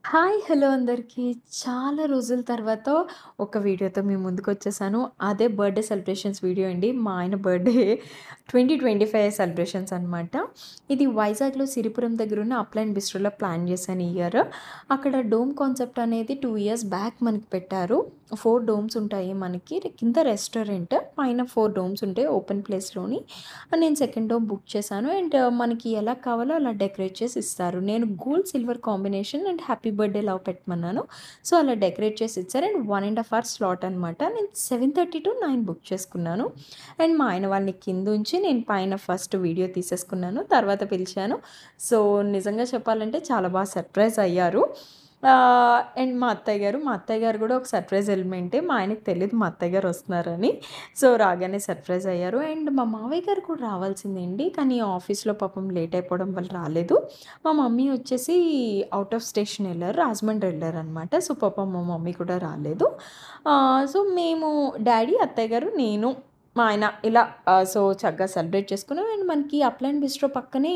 Hi! Hello అందరికీ. చాలా రోజుల తర్వాత ఒక వీడియోతో మీ ముందుకొచ్చేసాను. అదే బర్త్‌డే సెలబ్రేషన్స్ వీడియో అండి. మా ఆయన బర్త్‌డే 2025 సెలబ్రేషన్స్ అనమాట. ఇది వైజాగ్‌లో సిరిపురం దగ్గరున్న అప్‌లైన్ బిస్ట్రోలో ప్లాన్ చేశాను ఈ ఇయర్. అక్కడ డోమ్ కాన్సెప్ట్ అనేది 2 ఇయర్స్ బ్యాక్ మనకి పెట్టారు. 4 డోమ్స్ ఉంటాయి మనకి. కింద రెస్టారెంట్, పైన 4 డోమ్స్ ఉంటాయి ఓపెన్ ప్లేస్‌లోని. నేను సెకండ్ డోమ్ బుక్ చేశాను. అండ్ మనకి ఎలా కావాలో అలా డెకరేట్ చేసి ఇస్తారు. నేను gold, silver combination and happy birthday love పెట్టమన్నాను. సో, అలా డెకరేట్ చేసి ఇచ్చారు. అండ్ 1 ½ అవర్ స్లాట్ అనమాట. నేను 7:30 to 9 బుక్ చేసుకున్నాను. అండ్ మా ఆయన వాళ్ళని కిందుంచి నేను పైన ఫస్ట్ వీడియో తీసేసుకున్నాను. తర్వాత పిలిచాను. సో, నిజంగా చెప్పాలంటే చాలా బాగా సర్ప్రైజ్ అయ్యారు. అండ్ మా అత్తయ్య గారు కూడా ఒక సర్ప్రైజ్ ఎలిమెంటే. మా ఆయనకి తెలీదు మా అత్తయ్య గారు వస్తున్నారని. సో, రాగానే సర్ప్రైజ్ అయ్యారు. అండ్ మా మావయ్య గారు కూడా రావాల్సిందండి. కానీ ఆఫీస్‌లో పాపం లేట్ అయిపోవడం వల్ల రాలేదు. మా మమ్మీ వచ్చేసి ఔట్ ఆఫ్ స్టేషన్ ఎళ్లారు. రాజమండ్రి ఎళ్లారనమాట. సో, పాపం మా మమ్మీ కూడా రాలేదు. సో, మేము డ్యాడీ, అత్తయ్య గారు, నేను, మా ఆయన ఇలా సో, చక్కగా సెలబ్రేట్ చేసుకున్నాం. అండ్ మనకి అప్‌లైన్ బిస్ట్రో పక్కనే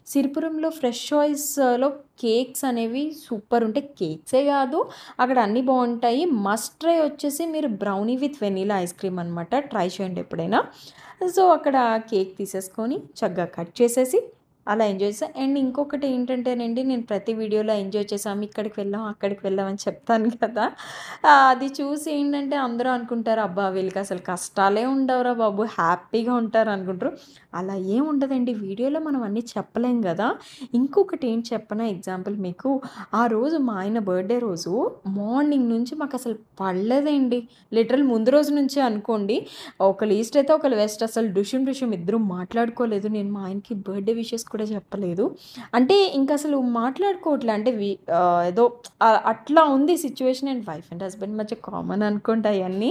సిరిపురంలో ఫ్రెష్ చాయిస్‌లో కేక్స్ అనేవి సూపర్ ఉంటాయి. కేక్సే కాదు, అక్కడ అన్నీ బావుంటాయి. మస్ట్ ట్రై వచ్చేసి మీరు brownie with vanilla ice cream అనమాట. ట్రై చేయండి ఎప్పుడైనా. సో, అక్కడ కేక్ తీసేసుకొని చక్కగా కట్ చేసేసి అలా ఎంజాయ్ చేశా. అండ్ ఇంకొకటి ఏంటంటేనండి, నేను ప్రతి వీడియోలో ఎంజాయ్ చేసాం, ఇక్కడికి వెళ్ళాం, అక్కడికి వెళ్ళాం అని చెప్తాను కదా! అది చూసి ఏంటంటే అందరూ అనుకుంటారు, అబ్బా! వీళ్ళకి అసలు కష్టాలే ఉండవురా బాబు! హ్యాపీగా ఉంటారు అనుకుంటారు. అలా ఏం ఉండదండి. వీడియోలో మనం అన్నీ చెప్పలేం గదా! ఇంకొకటి ఏంటి చెప్పనా ఎగ్జాంపుల్ మీకు, ఆ రోజు మా ఆయన బర్త్‌డే రోజు మార్నింగ్ నుంచి మాకసలు పడలేదండి. లిటరల్ ముందు రోజు నుంచే అనుకోండి. ఒకళ్ళు ఈస్ట్ అయితే ఒకళ్ళు వెస్ట్, అసలు డుషుం డుషుం ఇద్దరం మాట్లాడుకోలేదు. నేను మా ఆయనకి బర్త్‌డే విషెస్ కూడా చెప్పలేదు. అంటే ఇంకసలు మాట్లాడుకోవట్లే. అంటే ఏదో అట్లా ఉంది situation. And wife and husband మధ్య కామన్ అనుకోండి అయన్నీ.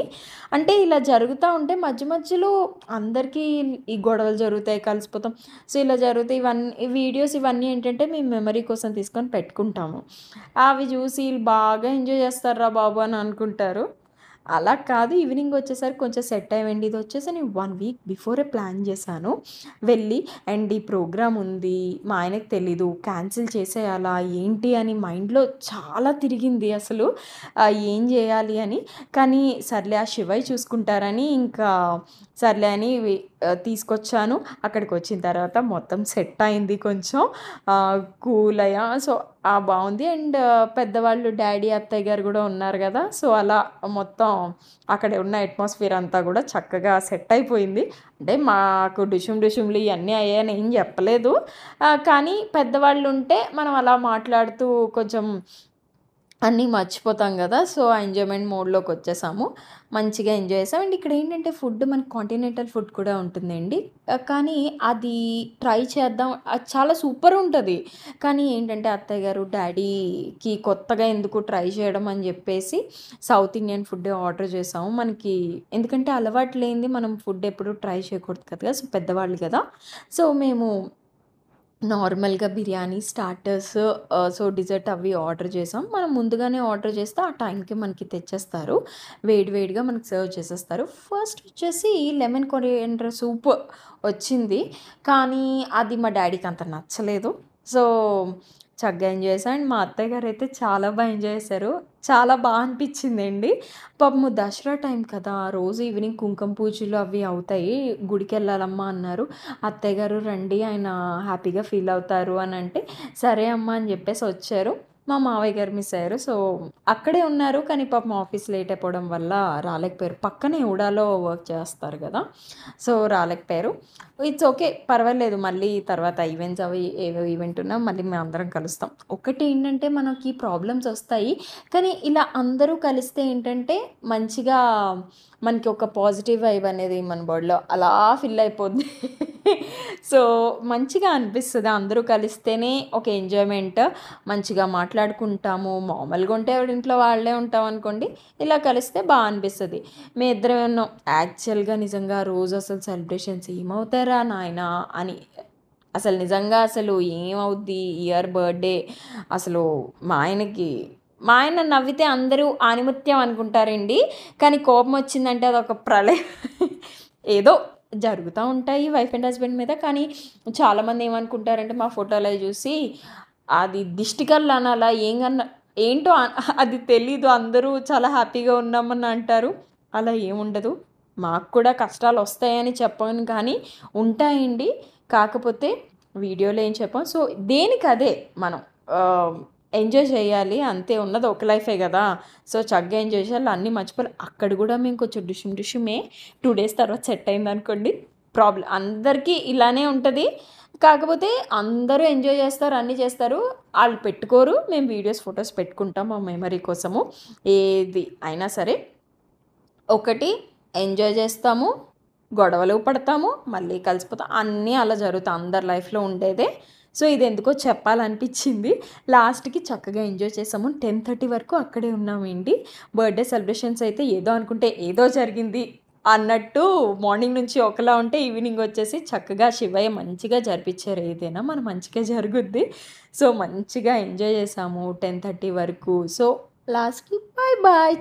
అంటే ఇలా జరుగుతా ఉంటే మధ్య మధ్యలో అందరికీ ఈ గొడవలు జరుగుతాయి, కలిసిపోతాం. సో, ఇలా జరుగుతాయి. ఈ వీడియోస్ ఇవన్నీ ఏంటంటే మేము మెమరీ కోసం తీసుకొని పెట్టుకుంటాము. అవి చూసి ఈళ్ళు బాగా ఎంజాయ్ చేస్తార్రా బాబు అని అనుకుంటారు. అలా కాదు. ఈవినింగ్ వచ్చేసరికి కొంచెం సెట్ అయ్యామండి. ఇది వచ్చేసి నేను 1 వీక్ బిఫోరే ప్లాన్ చేశాను. వెళ్ళి అండ్ ఈ ప్రోగ్రామ్ ఉంది. మా ఆయనకి తెలీదు. క్యాన్సిల్ చేసేయాలా? ఏంటి అని మైండ్‌లో చాలా తిరిగింది అసలు. ఏం చేయాలి అని. కానీ సర్లే ఆ శివయ్య చూసుకుంటారని ఇంకా సర్లే అని తీసుకొచ్చాను. అక్కడికొచ్చిన తర్వాత మొత్తం సెట్ అయింది కొంచెం. కూల్ అయ్యా. సో, బావుంది. అండ్ పెద్దవాళ్ళు డ్యాడీ, అత్తయ్య గారు గూడా ఉన్నారు గదా! సో, అలా మొత్తం అక్కడ ఉన్న అట్మాస్ఫియర్ అంతా గూడా చక్కగా సెట్ అయిపోయింది. అంటే మాకు డుషుం డుషుంలు ఇయన్నీ అయ్యాయని ఏం జెప్పలేదు. కానీ పెద్దవాళ్ళుంటే మనం అలా మాట్లాడుతూ కొంచెం అన్నీ మర్చిపోతాం గదా! సో, ఆ ఎంజాయ్‌మెంట్ మోడ్‌లోకొచ్చేసాము. మంచిగా ఎంజాయ్ చేసాం. అండ్ ఇక్కడేంటంటే ఫుడ్ మనకి కాంటినెంటల్ ఫుడ్ కూడా ఉంటుందండి. కానీ అది ట్రై చేద్దాం, అది చాలా సూపరుంటది. కానీ ఏంటంటే అత్తయ్య గారు, డ్యాడీకి కొత్తగా ఎందుకు ట్రై చేయడం అని జెప్పేసి సౌత్ ఇండియన్ ఫుడ్డే ఆర్డర్ చేసాము. మనకి ఎందుకంటే అలవాటు లేనిది మనం ఫుడ్ ఎప్పుడు ట్రై చేయకూడదు కదా! సో, పెద్దవాళ్ళు గదా! సో, మేము నార్మల్‌గా బిర్యానీ, స్టార్టర్స్, సో, డిజర్ట్ అవి ఆర్డర్ చేసాం. మనం ముందుగానే ఆర్డర్ చేస్తే ఆ టైంకి మనకి తెచ్చేస్తారు. వేడి వేడిగా మనకి సర్వ్ చేసేస్తారు. ఫస్ట్ వచ్చేసి లెమన్ కొరియాండర్ సూప్ వచ్చింది. కానీ అది మా డ్యాడీకి అంత నచ్చలేదు. సో, చక్కగా ఎంజాయ్ చేసాం. అండ్ మా అత్తయ్య గారైతే చాలా ఎంజాయ్ చేశారు. చాలా అనిపించిందండి. పాపము దసరా టైం కదా! రోజు ఈవినింగ్ కుంకుమ పూజలు అవి అవుతాయి. గుడికెళ్ళాలమ్మా అన్నారు. అత్తయ్య గారు రండి, ఆయన హ్యాపీగా ఫీల్ అవుతారు అని అంటే, సరే అమ్మా అని చెప్పేసి వచ్చారు. మా మావయ్య గారు మిస్ అయ్యారు. సో, అక్కడే ఉన్నారు. కానీ పాపం ఆఫీస్ లేట్ అయిపోవడం వల్ల రాలేకపోయారు. పక్కనే ఉడాలో వర్క్ చేస్తారు కదా! సో, రాలేకపోయారు. It's okay. పర్వాలేదు. మళ్ళీ తర్వాత ఈవెంట్స్ అవి ఏవో ఈవెంట్ ఉన్నా మళ్ళీ మేమందరం కలుస్తాం. ఒకటేంటంటే మనకి ప్రాబ్లమ్స్ వస్తాయి. కానీ ఇలా అందరూ కలిస్తే ఏంటంటే మంచిగా మనకి ఒక పాజిటివ్ వైబ్ అనేది మన బాడీలో అలా ఫిల్ అయిపోద్ది. సో, మంచిగా అనిపిస్తది. అందరూ కలిస్తేనే ఒక ఎంజాయ్‌మెంట్. మంచిగా మాట్లాడుకుంటాము. మామూలుగా ఉంటే ఎవరింట్లో వాళ్ళే ఉంటామనుకోండి. ఇలా కలిస్తే అనిపిస్తది. మేమిద్దరమే ఉన్నాం. యాక్చువల్‌గా నిజంగా ఆ రోజు అసలు సెలబ్రేషన్స్ ఏమవుతాయిరా నాయనా అని, అసలు నిజంగా అసలు ఏమవుద్ది ఇయర్ బర్త్‌డే అసలు మా ఆయనకి, మా ఆయన నవ్వితే అందరూ ఆణిముత్యం అనుకుంటారండి. కానీ కోపమొచ్చిందంటే అదొక ప్రళయం. ఏదో జరుగుతా ఉంటాయి వైఫ్ అండ్ హస్బెండ్ మీద. కానీ చాలామంది ఏమనుకుంటారంటే మా ఫోటోలవి చూసి అది దిష్టి కళ్ళు అనాలా? ఏంటో అది తెలీదు. అందరూ చాలా హ్యాపీగా ఉన్నామని అంటారు. అలా ఏముండదు. మాకు కూడా కష్టాలొస్తాయని చెప్పను కానీ ఉంటాయండి. కాకపోతే వీడియోలో ఏం చెప్పం. సో, దేనికదే మనం ఆహ్, ఎంజాయ్ చేయాలి. అంతే ఉన్నది ఒక లైఫే గదా! సో, చక్కగా ఎంజాయ్ చేయాలి. అన్నీ మర్చిపోవాలి. అక్కడ గూడా మేము కొంచెం డిషుమ్ డిషుమే 2 డేస్ తర్వాత సెట్ అయిందనుకోండి. అందరికీ ఇలానే ఉంటది. కాకపోతే అందరూ ఎంజాయ్ చేస్తారు. అన్నీ చేస్తారు. ఆళ్ళు పెట్టుకోరు. మేము వీడియోస్, ఫోటోస్ పెట్టుకుంటాం మా మెమరీ కోసము. ఏది అయినా సరే ఒకటి ఎంజాయ్ చేస్తాము, గొడవలు పడతాము, మళ్ళీ కలిసిపోతాం. అన్నీ అలా జరుగుతాయి. అందరి లైఫ్‌లో ఉండేదే. సో, ఇదెందుకో చెప్పాలనిపిచ్చింది. లాస్ట్‌కి చక్కగా ఎంజాయ్ చేసాము. 10:30 వరకు అక్కడే ఉన్నామండి. బర్త్‌డే సెలబ్రేషన్స్ అయితే ఏదో అనుకుంటే ఏదో జరిగింది అన్నట్టు మార్నింగ్ నుంచి ఒకలా ఉంటే ఈవినింగ్ వచ్చేసి చక్కగా శివయ్య మంచిగా జరిపిచ్చారు. ఏదైనా మన మంచికే జరుగుద్ది. సో, మంచిగా ఎంజాయ్ చేసాము 10:30 వరకు. సో, లాస్ట్‌కి బాయ్ బాయ్